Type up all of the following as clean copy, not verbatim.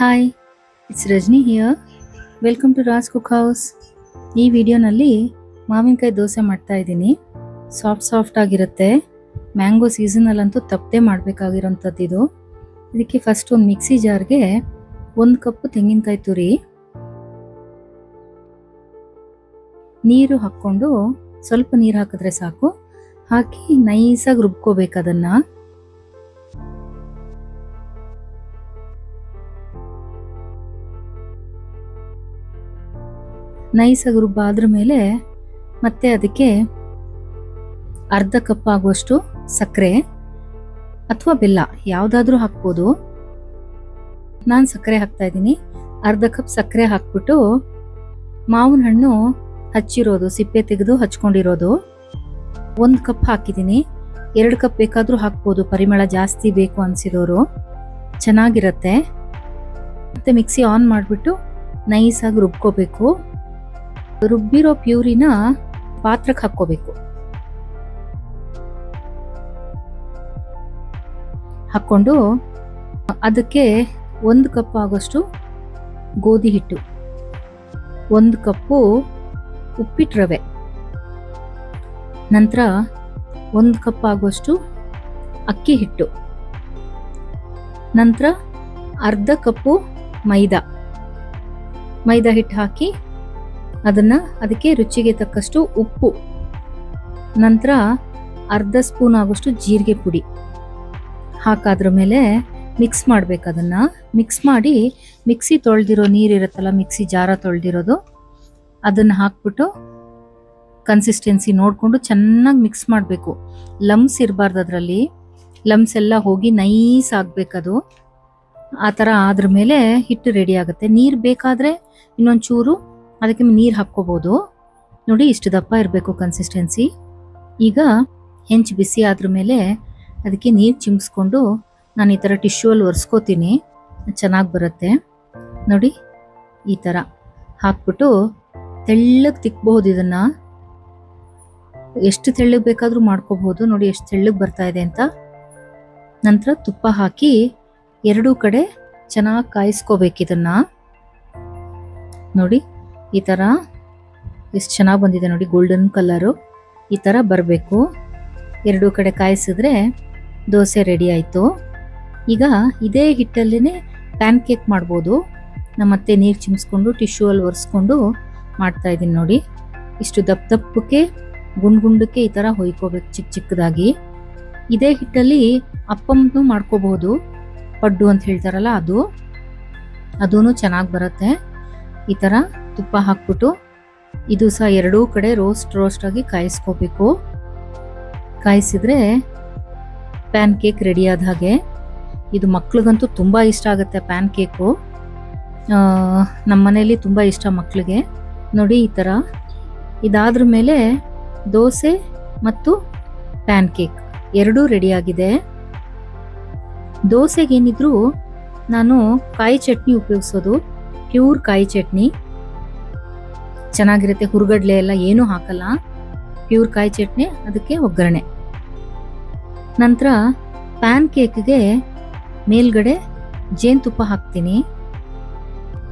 Hi, it's Rajani here. Welcome to Raj cook house. ಈ ವಿಡಿಯೋನಲ್ಲಿ ಮಾವಿನಕಾಯಿ ದೋಸೆ ಮಾಡ್ತಾ ಇದ್ದೀನಿ. ಸಾಫ್ಟ್ ಆಗಿರುತ್ತೆ. ಮ್ಯಾಂಗೋ ಸೀಸನಲ್ಲಂತೂ ತಪ್ಪದೆ ಮಾಡಬೇಕಾಗಿರೋಂಥದ್ದು ಇದು. ಇದಕ್ಕೆ ಫಸ್ಟ್ ಒಂದು ಮಿಕ್ಸಿ ಜಾರ್ಗೆ 1 ಕಪ್ ತೆಂಗಿನಕಾಯಿ ತುರಿ, ನೀರು ಹಾಕ್ಕೊಂಡು ಸ್ವಲ್ಪ ನೀರು ಹಾಕಿದ್ರೆ ಸಾಕು. ಹಾಕಿ ನೈಸಾಗಿ ರುಬ್ಕೋಬೇಕು. ಅದನ್ನು ನೈಸಾಗಿ ರುಬ್ಬಾದ್ರ ಮೇಲೆ ಮತ್ತೆ ಅದಕ್ಕೆ ಅರ್ಧ ಕಪ್ ಆಗುವಷ್ಟು ಸಕ್ಕರೆ ಅಥವಾ ಬೆಲ್ಲ ಯಾವುದಾದ್ರೂ ಹಾಕ್ಬೋದು. ನಾನು ಸಕ್ಕರೆ ಹಾಕ್ತಾ ಇದ್ದೀನಿ. ಅರ್ಧ ಕಪ್ ಸಕ್ಕರೆ ಹಾಕ್ಬಿಟ್ಟು ಮಾವಿನ ಹಣ್ಣು ಹಚ್ಚಿರೋದು, ಸಿಪ್ಪೆ ತೆಗೆದು ಹಚ್ಕೊಂಡಿರೋದು 1 ಕಪ್ ಹಾಕಿದ್ದೀನಿ. 2 ಕಪ್ ಬೇಕಾದರೂ ಹಾಕ್ಬೋದು, ಪರಿಮಳ ಜಾಸ್ತಿ ಬೇಕು ಅನಿಸಿದವರು. ಚೆನ್ನಾಗಿರುತ್ತೆ. ಮತ್ತೆ ಮಿಕ್ಸಿ ಆನ್ ಮಾಡಿಬಿಟ್ಟು ನೈಸಾಗಿ ರುಬ್ಕೋಬೇಕು. ರುಬ್ಬಿರೋ ಪ್ಯೂರಿನ ಪಾತ್ರಕ್ಕೆ ಹಾಕ್ಕೋಬೇಕು. ಹಾಕ್ಕೊಂಡು ಅದಕ್ಕೆ 1 ಕಪ್ ಆಗೋಷ್ಟು ಗೋಧಿ ಹಿಟ್ಟು, 1 ಕಪ್ಪು ಉಪ್ಪಿಟ್ಟು ರವೆ, ನಂತರ 1 ಕಪ್ ಆಗುವಷ್ಟು ಅಕ್ಕಿ ಹಿಟ್ಟು, ನಂತರ ಅರ್ಧ ಕಪ್ಪು ಮೈದಾ ಹಿಟ್ಟು ಹಾಕಿ ಅದಕ್ಕೆ ರುಚಿಗೆ ತಕ್ಕಷ್ಟು ಉಪ್ಪು, ನಂತರ ಅರ್ಧ ಸ್ಪೂನ್ ಆಗೋಷ್ಟು ಜೀರಿಗೆ ಪುಡಿ ಹಾಕಾದ್ರ ಮೇಲೆ ಮಿಕ್ಸ್ ಮಾಡಬೇಕು. ಅದನ್ನು ಮಿಕ್ಸ್ ಮಾಡಿ ಮಿಕ್ಸಿ ತೊಳೆದಿರೋ ನೀರಿರುತ್ತಲ್ಲ, ಮಿಕ್ಸಿ ಜಾರ ತೊಳೆದಿರೋದು, ಅದನ್ನು ಹಾಕ್ಬಿಟ್ಟು ಕನ್ಸಿಸ್ಟೆನ್ಸಿ ನೋಡಿಕೊಂಡು ಚೆನ್ನಾಗಿ ಮಿಕ್ಸ್ ಮಾಡಬೇಕು. ಲಮ್ಸ್ ಇರಬಾರ್ದು ಅದರಲ್ಲಿ. ಲಮ್ಸ್ ಎಲ್ಲ ಹೋಗಿ ನೈಸ್ ಆಗಬೇಕದು. ಆ ಥರ ಆದ್ರ ಮೇಲೆ ಹಿಟ್ಟು ರೆಡಿ ಆಗುತ್ತೆ. ನೀರು ಬೇಕಾದರೆ ಇನ್ನೊಂದು ಚೂರು ಅದಕ್ಕೆ ನೀರು ಹಾಕ್ಕೋಬೋದು. ನೋಡಿ, ಇಷ್ಟು ದಪ್ಪ ಇರಬೇಕು ಕನ್ಸಿಸ್ಟೆನ್ಸಿ. ಈಗ ಹೆಂಚು ಬಿಸಿ ಆದ್ರ ಮೇಲೆ ಅದಕ್ಕೆ ನೀರು ಚಿಮ್ಸ್ಕೊಂಡು ನಾನು ಈ ಥರ ಟಿಶ್ಯೂಲ್ಲಿ ಒರೆಸ್ಕೋತೀನಿ. ಚೆನ್ನಾಗಿ ಬರುತ್ತೆ. ನೋಡಿ, ಈ ಥರ ಹಾಕ್ಬಿಟ್ಟು ತೆಳ್ಳಗೆ ತಿಕ್ಕಬಹುದು. ಇದನ್ನು ಎಷ್ಟು ತೆಳ್ಳಗೆ ಬೇಕಾದರೂ ಮಾಡ್ಕೋಬಹುದು. ನೋಡಿ ಎಷ್ಟು ತೆಳ್ಳಗೆ ಬರ್ತಾ ಇದೆ ಅಂತ. ನಂತರ ತುಪ್ಪ ಹಾಕಿ 2 ಕಡೆ ಚೆನ್ನಾಗಿ ಕಾಯಿಸ್ಕೋಬೇಕು. ಇದನ್ನು ನೋಡಿ, ಈ ಥರ ಎಷ್ಟು ಚೆನ್ನಾಗಿ ಬಂದಿದೆ ನೋಡಿ, ಗೋಲ್ಡನ್ ಕಲರು ಈ ಥರ ಬರಬೇಕು. 2 ಕಡೆ ಕಾಯಿಸಿದ್ರೆ ದೋಸೆ ರೆಡಿ ಆಯಿತು. ಈಗ ಇದೇ ಹಿಟ್ಟಲ್ಲೇ ಪ್ಯಾನ್ ಕೇಕ್ ಮಾಡ್ಬೋದು. ಮತ್ತೆ ನೀರು ಚಿಮ್ಸ್ಕೊಂಡು ಟಿಶ್ಯೂಲ್ಲಿ ಒರೆಸ್ಕೊಂಡು ಮಾಡ್ತಾ ಇದ್ದೀನಿ. ನೋಡಿ, ಇಷ್ಟು ದಪ್ಪಕ್ಕೆ ಗುಂಡಕ್ಕೆ ಈ ಥರ ಹೊಯ್ಕೋಬೇಕು ಚಿಕ್ಕದಾಗಿ. ಇದೇ ಹಿಟ್ಟಲ್ಲಿ ಅಪ್ಪಮ್ಮನೂ ಮಾಡ್ಕೋಬಹುದು. ಪಡ್ಡು ಅಂತ ಹೇಳ್ತಾರಲ್ಲ, ಅದೂ ಚೆನ್ನಾಗಿ ಬರುತ್ತೆ. ಈ ಥರ ತುಪ್ಪ ಹಾಕ್ಬಿಟ್ಟು ಇದು ಸಹ 2 ಕಡೆ ರೋಸ್ಟ್ ಆಗಿ ಕಾಯಿಸ್ಕೋಬೇಕು. ಕಾಯಿಸಿದ್ರೆ ಪ್ಯಾನ್ ಕೇಕ್ ರೆಡಿ ಆದ ಹಾಗೆ. ಇದು ಮಕ್ಳಿಗಂತೂ ತುಂಬ ಇಷ್ಟ ಆಗುತ್ತೆ ಪ್ಯಾನ್ ಕೇಕು. ನಮ್ಮ ಮನೆಯಲ್ಲಿ ತುಂಬ ಇಷ್ಟ ಮಕ್ಕಳಿಗೆ. ನೋಡಿ, ಈ ಥರ ಇದಾದ್ರ ಮೇಲೆ ದೋಸೆ ಮತ್ತು ಪ್ಯಾನ್ ಕೇಕ್ 2 ರೆಡಿಯಾಗಿದೆ. ದೋಸೆಗೇನಿದ್ರು ನಾನು ಕಾಯಿ ಚಟ್ನಿ ಉಪಯೋಗಿಸೋದು, ಪ್ಯೂರ್ ಕಾಯಿ ಚಟ್ನಿ ಚೆನ್ನಾಗಿರುತ್ತೆ. ಹುರುಗಡ್ಲೆ ಎಲ್ಲ ಏನೂ ಹಾಕಲ್ಲ, ಪ್ಯೂರ್ ಕಾಯಿ ಚಟ್ನಿ. ಅದಕ್ಕೆ ಒಗ್ಗರಣೆ. ನಂತರ ಪ್ಯಾನ್ ಕೇಕ್ಗೆ ಮೇಲ್ಗಡೆ ಜೇನುತುಪ್ಪ ಹಾಕ್ತೀನಿ.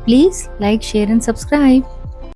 Please like, share and subscribe.